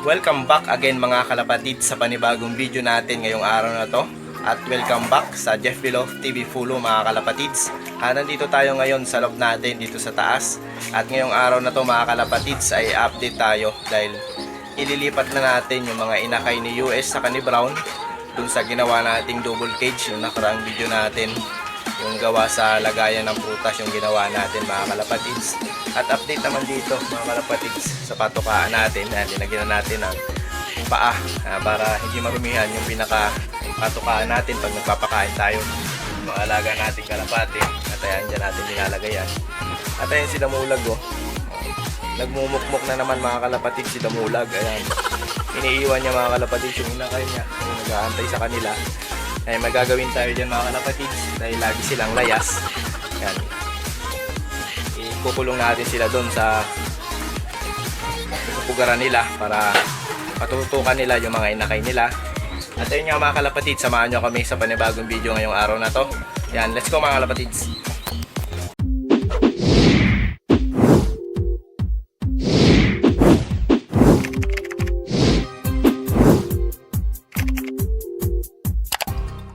Welcome back again mga kalapatid sa panibagong video natin ngayong araw na to. At welcome back sa Jeff Below TV Fulo mga kalapatids. Nandito tayo ngayon sa loob natin dito sa taas. At ngayong araw na to mga kalapatids ay update tayo dahil ililipat na natin yung mga inakay ni US sa ni Brown dun sa ginawa nating double cage yung nakaraang video natin. Yung gawa sa lagayan ng prutas yung ginawa natin mga kalapatids. At update naman dito mga kalapatids sa patukaan natin. Linagyan na natin ang paa para hindi marumihan yung pinaka patukaan natin pag nagpapakain tayo mga alaga natin kalapati. At ayan, dyan natin nilalagay yan. At ayan si Damulag nagmumukmuk na naman mga kalapatid si Damulag. Ayan, iniiwan niya mga kalapatid yung inakay niya yung nag-aantay sa kanila. Ay magagawin tayo dyan mga kalapatids dahil lagi silang layas. Ayan, ikukulong natin sila doon sa pugaran nila para matutukan nila yung mga inakay nila. At ayun nga mga kalapatid, samahan nyo kami sa panibagong video ngayong araw na to. Yan, let's go mga kalapatids.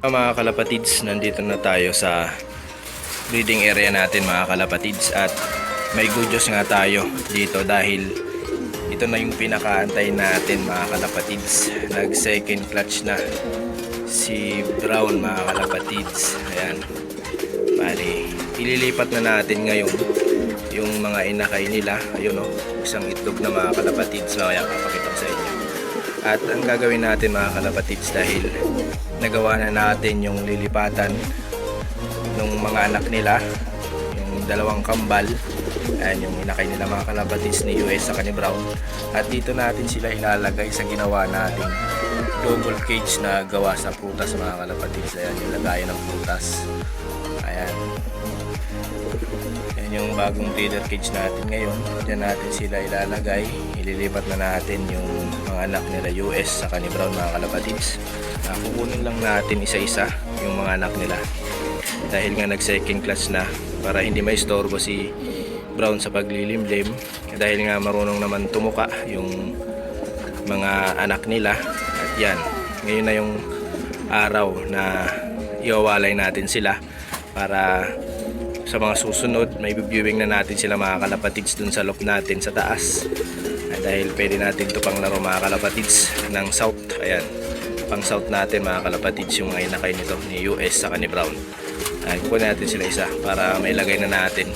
Mga kalapatids, nandito na tayo sa breeding area natin mga kalapatids. At may good news nga tayo dito dahil ito na yung pinakaantay natin mga kalapatids. Nag second clutch na si Brown mga kalapatids. Ayan, bali ililipat na natin ngayon yung mga inakay nila. Ayun isang itlog na mga kalapatids. Mamaya papakita ko sa inyo. At ang gagawin natin mga kalapatids dahil nagawa na natin yung lilipatan ng mga anak nila, yung dalawang kambal. Ayan yung inakay nila mga kalapatids ni US sa ni Brown. At dito natin sila ilalagay sa ginawa nating double cage na gawa sa prutas mga kalapatids. Ayan yung lagayan ng prutas. Ayan, yan yung bagong breeder cage natin ngayon. Diyan natin sila ilalagay. Ililipat na natin yung mga anak nila US sa ni Brown mga kalapatids. Kukunin lang natin isa-isa yung mga anak nila dahil nga nag second class na para hindi maistorbo si Brown sa paglilimlim, dahil nga marunong naman tumuka yung mga anak nila. At yan, ngayon na yung araw na iwawalay natin sila para sa mga susunod may viewing na natin sila mga kalapatids dun sa loob natin sa taas. Dahil pwede natin ito pang laro mga kalapatids ng south. Ayan, pang south natin mga kalapatids yung mga inakay nito ni US sa ni Brown. Kukunin natin sila isa para mailagay na natin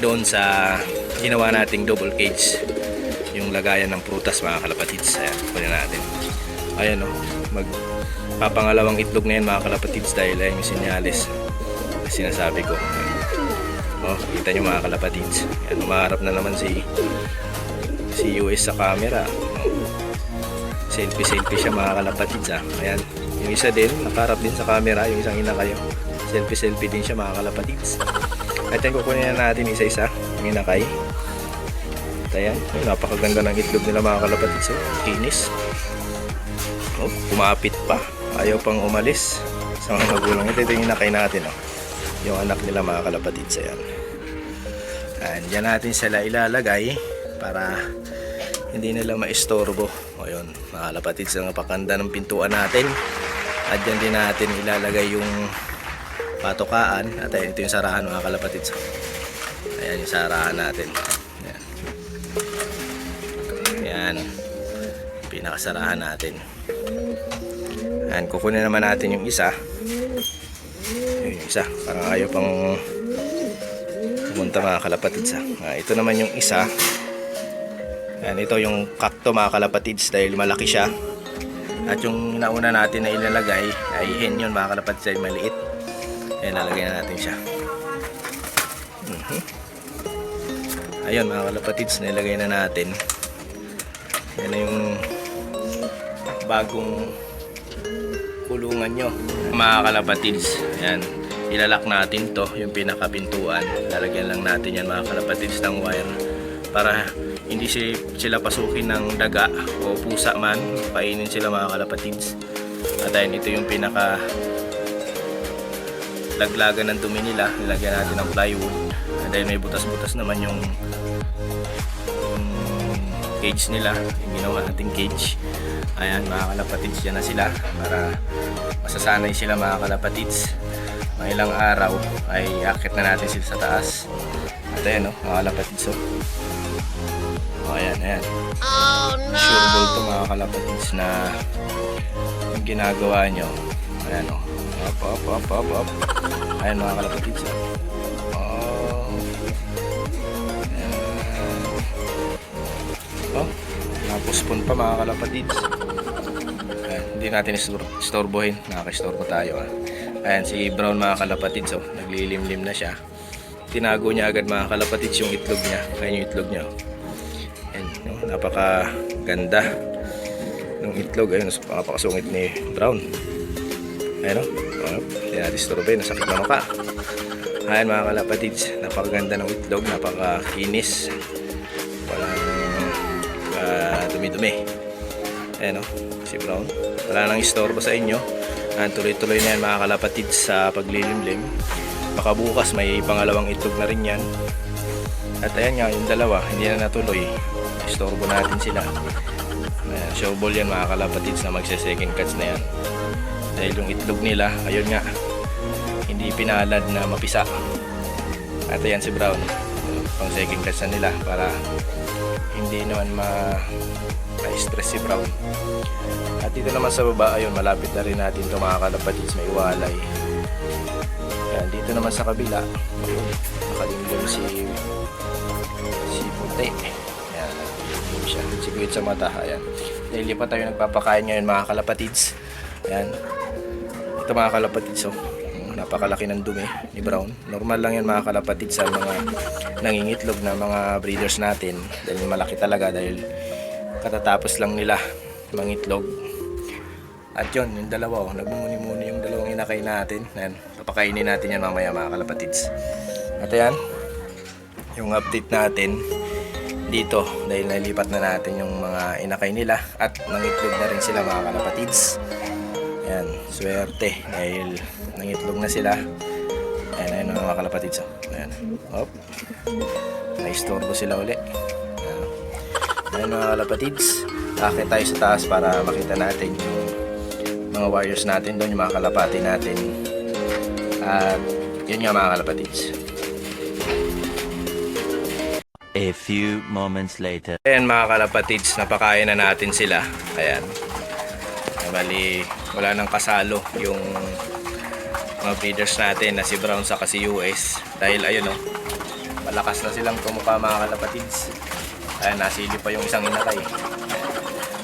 doon sa ginawa nating double cage yung lagayan ng prutas mga kalapatids. Ayan, kukunin natin. Ayan magpapangalawang itlog na yan mga kalapatids dahil ayun yung sinyalis na sinasabi ko. Kita nyo mga kalapatids. Ayan, umaharap na naman si US sa camera. Selfie siya mga kalapatids. Ayan, yung isa din nakaharap din sa camera, yung isang inakay. Selfie din siya mga kalapatids. At yan, kukunin na natin isa-isa yung inakay. At ayan, napakaganda ng itlog nila mga kalapatids. Kinis. Kumapit pa, ayaw pang umalis sa mga magulang. Ito yung inakay natin, yung anak nila mga kalapatids. Ayan, dyan natin sila ilalagay para hindi nila maistorbo. Ayun mga kalapatids, ang napakaganda ng pintuan natin. At dyan din natin ilalagay yung patukaan. At ayan, ito yung sarahan mga kalapatids. Ayan yung sarahan natin. Ayan, ayan pinakasarahan natin. Ayan, kukunin naman natin yung isa. Yung isa parang ayaw pang pumunta mga kalapatids. Ito naman yung isa. Ayan, ito yung kakto mga kalapatids dahil malaki siya. At yung nauna natin na ilalagay ay hen yun mga kalapatids dahil maliit. Ayan, lalagay na natin siya. Ayun mga kalapatids, nilagay na natin. Yan na yung bagong kulungan nyo mga kalapatids. Ayan, ilalak natin to yung pinakapintuan. Lalagyan lang natin yan mga kalapatids ng wire para hindi sila pasukin ng daga o pusa man, painin sila mga kalapatids. At ayun, ito yung pinaka laglagan ng dumi nila. Nilagyan natin ng plywood dahil may butas-butas naman yung cage nila, yung ginawa nating cage. Ayan mga kalapatids, dyan na sila para masasanay sila mga kalapatids. Mga ilang araw ay akit na natin sila sa taas. At ayan mga kalapatids. Ayan. Oh no! Sure ball to mga kalapatids na yung ginagawa nyo. Ayan up. Ayan mga kalapatids. Napuspon pa mga kalapatids. Ayan, hindi natin istorbohin, nakaka-istorbo tayo. Ayan si Brown mga kalapatids, naglilimlim na siya. Tinago niya agad mga kalapatids yung itlog niya. Ayan yung itlog niya. Ayan, napaka ganda ng itlog. Ayun, napakasungit ni Brown. Ayan hindi natin istorbohin, nasakit na maka. Ayan mga kalapatids, napakaganda ng itlog, napakakinis, walang dumi-dumi. Ayan si Brown, wala nang istorbo sa inyo. Tuloy-tuloy na yan mga kalapatids sa paglilimlim. Baka bukas may pangalawang itlog na rin yan. At ayan nga, yung dalawa hindi na natuloy, istorbo natin sila. Show ball yan mga kalapatids na magse-second catch na yan, dahil yung itlog nila, ayun nga, hindi pinalad na mapisa. At ayan si Brown, pang second catch na nila para hindi naman ma-stress si Brown. At dito naman sa baba, ayun, malapit na rin natin ito mga kalapatids, may walay. Ayan, dito naman sa kabila, ayun, nakalimlim si Puti. Ayan, nakalimlim siya, siguit sa mata. Ayan, dahil pa tayo nagpapakain ngayon mga kalapatids. Ayan, ito mga kalapatids, napakalaki ng dumi ni Brown. Normal lang yan mga kalapatids sa mga nangingitlog na mga breeders natin, dahil malaki talaga, dahil katatapos lang nila mangitlog. At yun, yung dalawa, nagmumuni-muni yung dalawang inakay natin. Ayan, papakainin natin yan mamaya mga kalapatids. At ayan, yung update natin dito, dahil nalipat na natin yung mga inakay nila at nangitlog na rin sila mga kalapatids. Ayan, swerte dahil nangitlog na sila. Ayan mga kalapatids. Ayan, naistorbo sila uli. Ayan mga kalapatids, akit tayo sa taas para makita natin yung mga warriors natin doon, yung mga kalapati natin. At yun nga mga kalapatids. A few moments later. Ayan mga kalapatids, napakain na natin sila. Ayan, bali wala nang kasalo yung mga breeders natin na si Brown sa si US, dahil ayun malakas na silang tumukha mga kalapatids. Ayan, nasili pa yung isang inakay.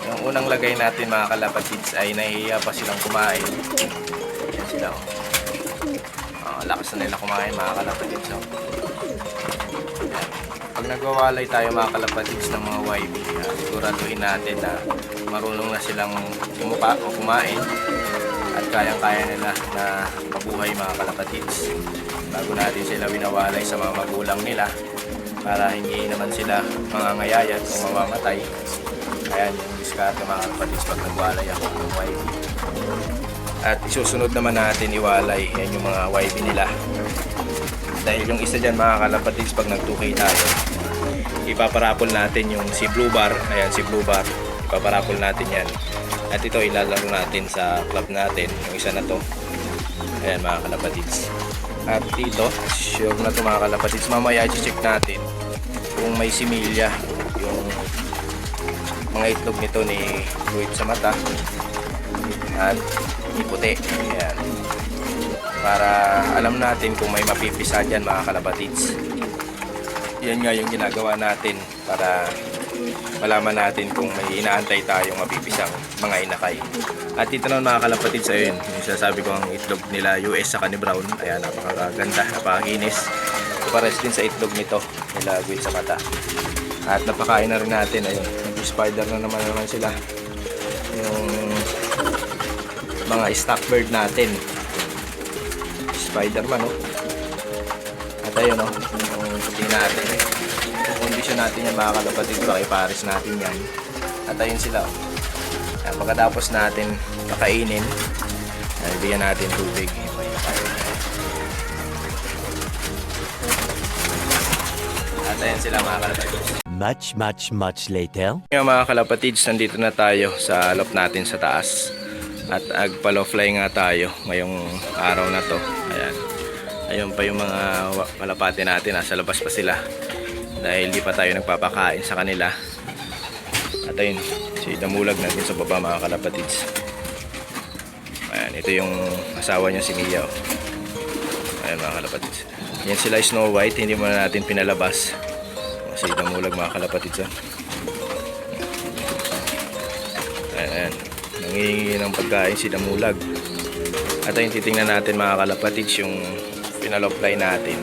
Yung unang lagay natin mga kalapatids ay nahihiya pa silang kumain. Ayan sila lakas na nila kumain mga kalapatids. Pag nagwawalay tayo mga kalapatids ng mga YB, siguraduhin natin na marunong na silang tumuka o kumain at kayang-kaya nila na mabuhay mga kalapatids bago natin sila winawalay sa mga magulang nila, para hindi naman sila mangangayayat o mamamatay. Ayan yung diskarte mga kalapatids pag nagwalay ako ng YB. At isusunod naman natin iwalay yan yung mga YB nila, dahil yung isa dyan mga kalapatids, pag nag-2K tayo, ipaparapol natin yung si Blue Bar. Ayan si Blue Bar, ipaparapol natin yan. At ito ilalaro natin sa club natin, yung isa na to. Ayan mga kalapatids. At dito, sure na to mga kalapatids, mamaya i-check natin kung may similya yung mga itlog nito ni Luit sa mata at ni Puti. Ayan, para alam natin kung may mapipisa dyan mga kalapatids. Yan nga yung ginagawa natin para malaman natin kung may inaantay tayong mapipisang mga inakay. At dito naman mga kalapatids, ayun, yung sinasabi ko ang itlog nila US sa ni Brown. Ayan, napakaganda, napakakinis. Pares din sa itlog nito nila Guil sa mata. At napakain na rin natin. Ayun, nag-spider na naman sila. Yung mga stock bird natin, Spider-Man At ayun yung puti natin, yung condition natin yan mga kalapatids, pakipares natin yan. At ayun sila pagkatapos natin pakainin, bigyan natin tubig. At ayun sila mga kalapatids. Much later. Ngayon mga kalapatids, nandito na tayo sa loft natin sa taas. At agpa-low-fly nga tayo ngayong araw na to. Ayan. Ayun pa yung mga kalapati natin, nasa labas pa sila. Dahil di pa tayo nagpapakain sa kanila. At ayun, si Damulag natin sa baba mga kalapatids. Ayan, ito yung asawa niya si Mia. Ayan mga kalapatids. Yan sila Snow White, hindi mo na natin pinalabas. Si Damulag mga kalapatids. Ayan, nangihingi ng pagkain si Damulag. At ayun, titingnan natin mga kalapatids yung pinalopfly natin.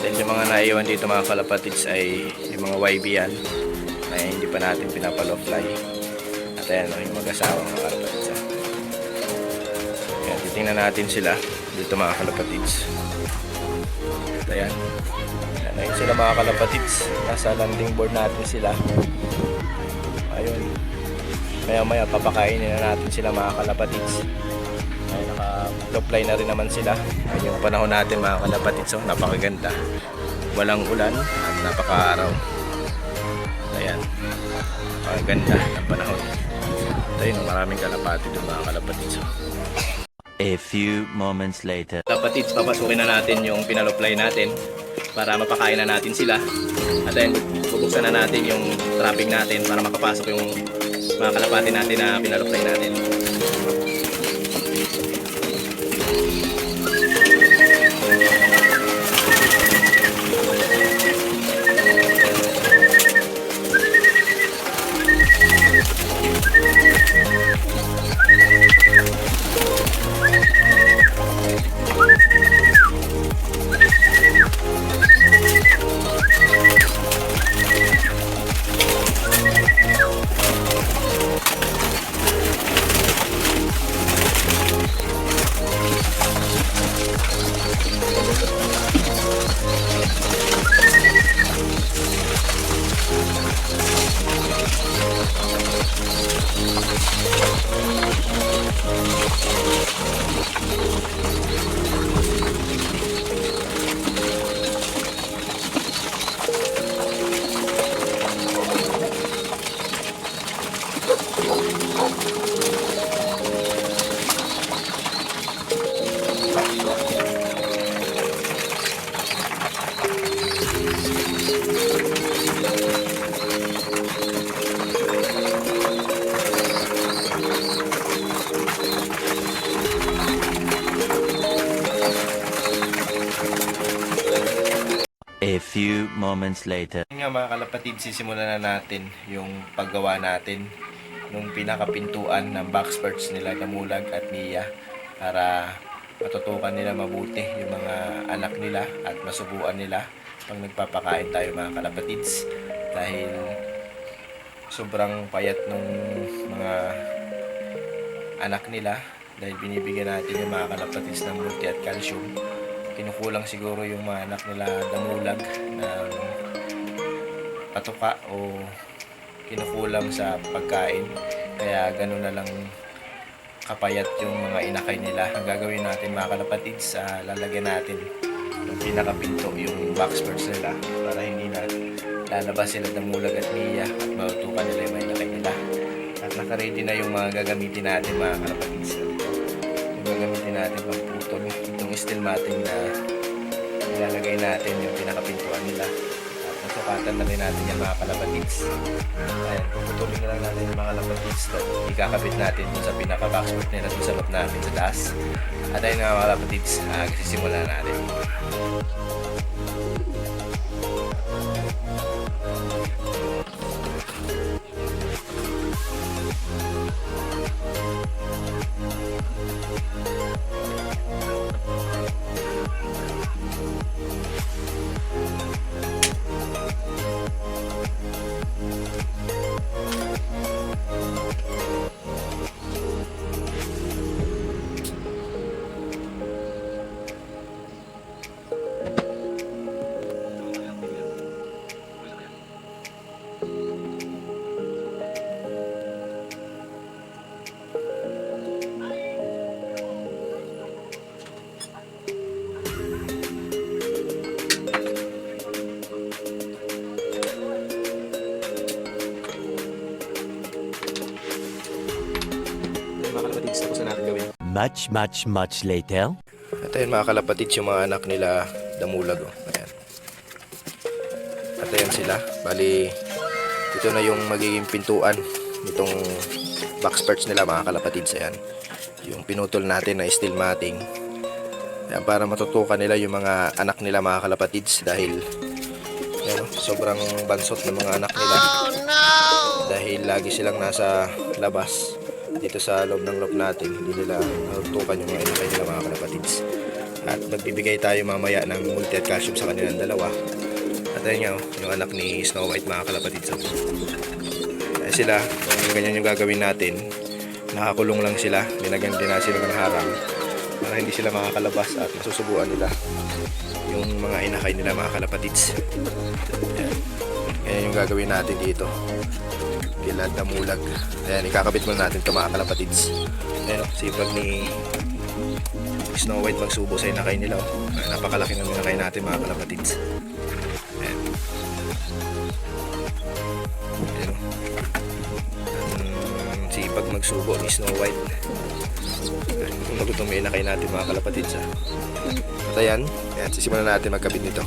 Dahil yung mga naiwan dito mga kalapatids ay yung mga YB yan na hindi pa natin pinapalopfly. At ayan, yung mag-asawa mga kalapatids. Ayan, titingnan natin sila dito mga kalapatids. At ayan, ayun sila mga kalapatids. Nasa landing board natin sila. Ayun, maya maya papakainin na natin sila mga kalapatids. Ay, naka-fly na rin naman sila. Ay, yung panahon natin mga kalapatids, so, napakaganda. Walang ulan at napaka-araw. Ayan, napakaganda ng panahon. At ayun, maraming kalapati doon mga kalapatids. A few moments later. Kalapatids, papasukin na natin yung pinalopfly natin para mapakain na natin sila. At ayun, bubuksan na natin yung trapping natin para makapasok yung mga kalapati natin na pinalopfly natin. A few moments later. Nga mga kalapatid, sisimulan na natin yung paggawa natin nung pinakapintuan ng box perch nila Damulag at Mia para matutukan nila mabuti yung mga anak nila at masubuan nila pag nagpapakain tayo mga kalapatids, dahil sobrang payat nung mga anak nila dahil binibigyan natin yung mga kalapatids ng multi at calcium. Kinukulang siguro yung mga anak nila Damulag ng patuka o kinukulang sa pagkain, kaya gano'n na lang kapayat yung mga inakay nila. Ang gagawin natin mga kalapatids, lalagyan natin yung pinakapinto yung box perch nila para hindi na lalabas sila Damulag at Mia at matutukan nila yung mga inakay nila. At nakaready na yung mga gagamitin natin mga kalapatids. Yung gagamitin natin pang putol, itong steel matting na ilalagay natin yung pinakapintuan nila. At nasukatan na rin natin yung mga kalapatids. Ayan, puputulin na lang natin yung mga kalapatids at ikakabit natin dun sa pinaka-box perch nila dun sa loob natin sa taas. At ayun mga kalapatids, sisimula natin. Much later. At ayun mga kalapatids, yung mga anak nila damulag. Oh. Ayan. At ayan sila. Bali, ito na yung magiging pintuan nitong box perch nila mga kalapatids. Ayan. Yung pinutol natin na steel matting. Ayan, para matutukan nila yung mga anak nila mga kalapatids. Dahil ayan, sobrang bansot ng mga anak nila. Dahil lagi silang nasa labas. Dito sa loob ng loop natin, hindi nila natutukan yung mga inakay nila mga kalapatids. At magbibigay tayo mamaya ng multi at calcium sa kanilang dalawa. At ayun nga, yung anak ni Snow White mga kalapatids. Ay sila, kung ganyan yung gagawin natin, nakakulong lang sila, binagyan din na sila ng harang para hindi sila makakalabas at masusubuan nila yung mga inakay nila mga kalapatids. Ayan. Ganyan yung gagawin natin dito. Kila damulag. Ayan, ikakabit muna natin ito mga kalapatids. Ayan, sipag ni Snow White magsubo sa inakay nila. Ayan, napakalaki ng inakay natin mga kalapatids. Ayan. Ayan. Sipag magsubo ni Snow White. Ayan, magutom yung inakay natin mga kalapatids. At ayan, sisimulan natin magkabit nito.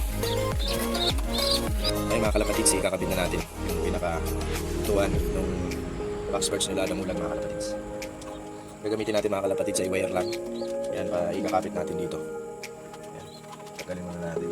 Ay mga kalapatids, ikakabit na natin yung pinaka-tuan ng box perch nila damulag mga kalapatids. Gagamitin natin mga kalapatids ay wire lang. Yan, para ikakabit natin dito. Yan, tagalin muna natin.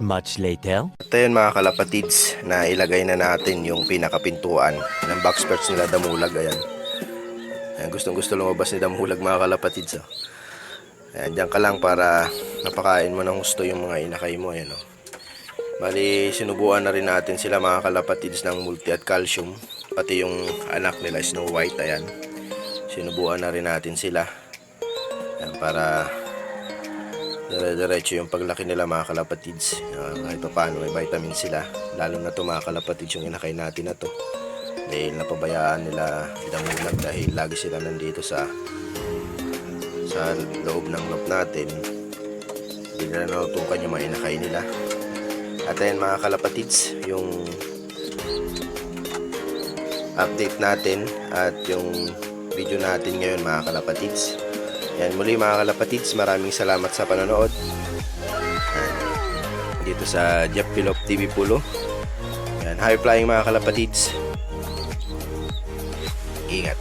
Much later. At ayun mga kalapatids, na ilagay na natin yung pinakapintuan ng box perch nila damulag. Ayan. Ayan, gustong gusto lumabas ni damulag mga kalapatids. Oh. Ayan, dyan ka lang para napakain mo ng gusto yung mga inakay mo. Ayan, oh. Bali, sinubuan na rin natin sila mga kalapatids ng multi at calcium. Pati yung anak nila Snow White. Ayan. Sinubuan na rin natin sila. Ayan, para dire-diretso yung paglaki nila mga kalapatids. Kahit pa paano may vitamin sila, lalo na to mga kalapatids yung inakay natin na to, dahil napabayaan nila damulag dahil lagi sila nandito sa loob ng loop natin. Hindi nila natutukan yung mga inakay nila. At ayun mga kalapatids, yung update natin at yung video natin ngayon mga kalapatids. Yan, muli mga kalapatids, maraming salamat sa panonood. Dito sa Jeff Pilop TV Pulo. Yan, high flying mga kalapatids. Ingat.